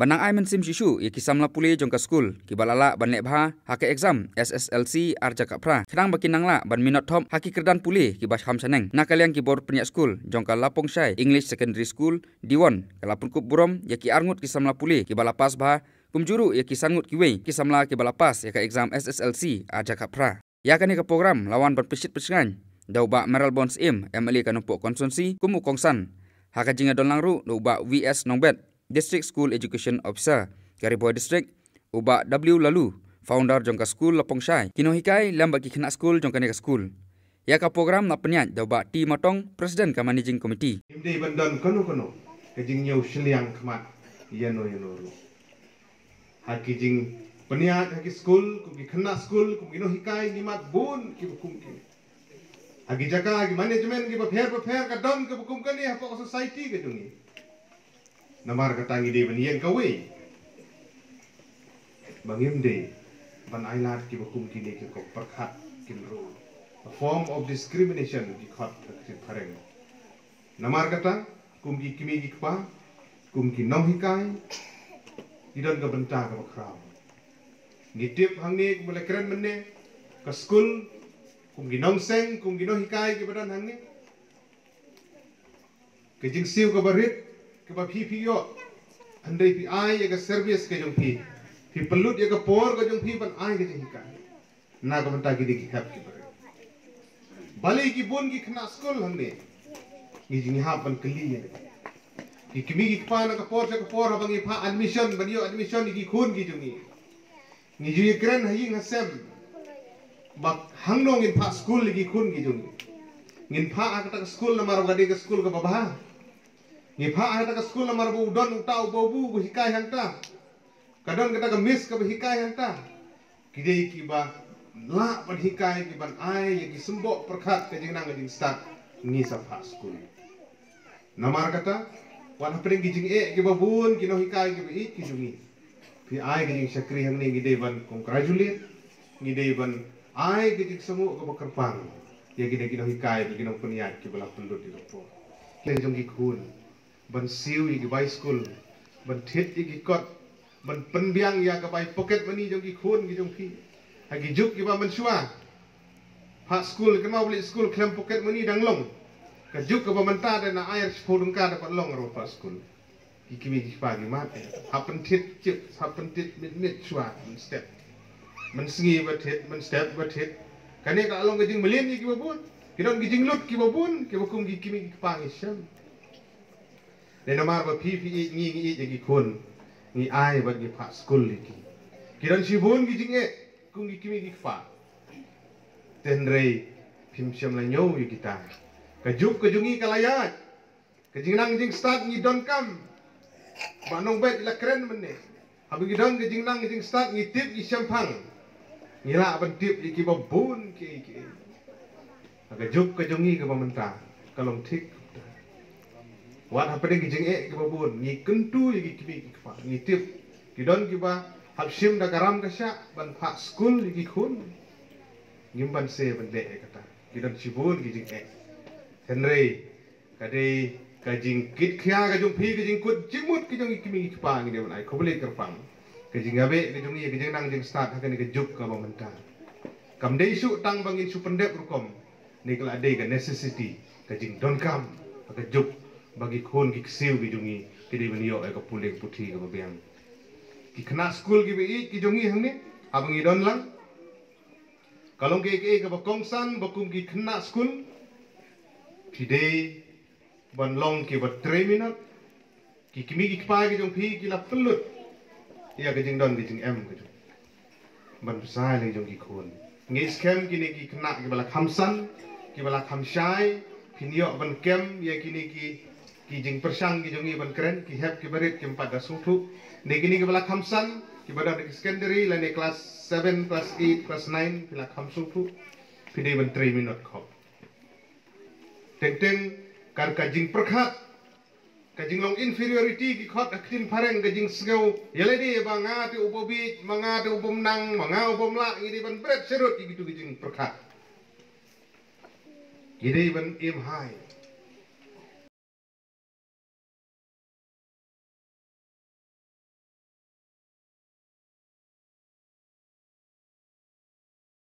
Banang ai mensim sisu ia kisamla puli jongka skul ki balala ban lebha hake exam SSLC arja kapra khrang bakinang la ban minot thom haki kerdan puli ki bas kham saneng nakaliang ki bor penyak skul jongka lapong shai English Secondary School Diwon kalapun kup burom ya ki arngut kisamla puli ki balapas bha kumjuru ya ki sangut ki wei kisamla ki balapas ya ka exam SSLC arja kapra ya kani ka program lawan ban pesit pesingan dauba Meral Bonds im MLA kanupok konsumsi kumu kongsan haka jinga dolangru dauba VS Nongbet District School Education Officer Kariboy District uba W Lalu founder jongka school Lapong Shai kino hikai lamba ki khna school jongka neka school ya ka program na penyat dauba T Motong President ka Managing Committee imde bandan kono ke jing nyau shliang khmat yano ru haki jing penyat haki school ku ki khna school ku kino hikai ni mat bun ki bukum ki haki jaka haki management ki ba pher ka don ke bukum ka ni apa society ke jungi namar katangi de banian kawe bangim de ban ailat ki bakum ki ne ki ko perkhat kin ru a form of discrimination ki khat ki phareng namar kata kum ki kimi ki pa kum ki nom hikai idon ka benta ka bakraw nitip hangne ku bole kren menne ka school kum ki nom seng kum ki no hikai ki badan hangne ke jing siu ka barit ke ba phi yo andai pi ai ya ka service ke jong phi pelut ya ka por ke jong phi ban ai ke jing ka na ka banta ki dik hap ki bare bali ki bon ki khna school hamne ni jing ha ban kli ya ki kimi ki pa na ka por bang i pha admission ban yo admission ki khun ki jong ni ju kren ha ying ha sem bak hangnong in pha school ki khun ki jong ngin pha ka school na mar ga de ka school ka ba ni pha ada ka school namar bu don utau bobu bu hikai hanta kadon kita ka miss ka hikai hanta kidei ki ba la ban hikai ki ban ai ya ki sembo perkhat ke jing nang jing start ni sa pha school namar kata wan hapring ki jing ki ba bun ki no hikai ki bi ki jungi pi ai ki jing sakri hang ni gidei ban congratulate gidei ban ai ki jing semu ka bakarpang ya gidei ki no hikai ki no puniat ki bala pendut di ropo ke jong ki khun ban siu ki bai school ban thit ki kot ban penbiang ya ka bai pocket money jong ki khun ki jong phi ha ki juk ki ba man shua pha school ke mau beli school klem pocket money dang long ka juk ka ba man ta de na air phudung ka dapat long ro pha school ki kimi ki pa ki mat happen thit chip happen thit mit shua step man singi ba thit man step ba thit kane ka along ka jing melin ki ba bun ki don ki jing lut ki ba bun ki ba kum ki kimi ki pa ngi sham de namar ba phi ni ki khun ni ai ba ki pha school ki kiran si bun ki jinge kung ki kimi ki fa ten rei phim syam la nyau yu kita ka juk ka jungi ka layat ka jing nang jing start ni don kam ba nong bet la kren menne habi ki don ka jing nang jing start ni tip ki champang ni la ban tip ki ba bun ki ka juk ka jungi ka ba menta kalong thik wat hapade ki jing ki ba bun ni kentu ki kimi ki fa ni tip ki don ki ba hapsim da garam ka sha ban pha school ki khun ngim ban se ban le kata ki don sibun ki jing henry ka dei ka jing kit khya ka jung phi ki jing kut jimut ki jung kimi ki pa ngi de ban ai khoble kar pang ka jing abe ki jung ki jing nang jing start ha ka ni ka juk ka ba menta kam dei su tang bangin su pendep rukom ni kala dei ka necessity ka jing don kam ka juk bagi khon ki siu ki jungi ki de bani yo ka puling puthi ka babiang ki khna school ki bi ki jungi hangne abang i don lang kalong ke ka ba kongsan bakum ki khna school ki de ban long ki ba 3 minute ki kimi ki pa ki jung phi ki la pelut ya ka jing don ki jing em ka jung ban sai le jung ki khon ngi scam ki ne ki khna ki bala khamsan ki bala khamshai pinyo ban kem ya ki jing persang ki jungi ban keren ki hep ki barit ki 4 sungthu ne kini ki bala khamsan ki bada di secondary la ne class 7 class 8 class 9 pila khamsungthu pide ban 3 minute khop teng kar ka jing perkhat ka jing long inferiority ki khot akin phareng ka jing sgeu yele di ba nga te ubobi manga te ubom nang manga ubom la ngi ban bret serut ki tu ki jing perkhat Gidei ban im hai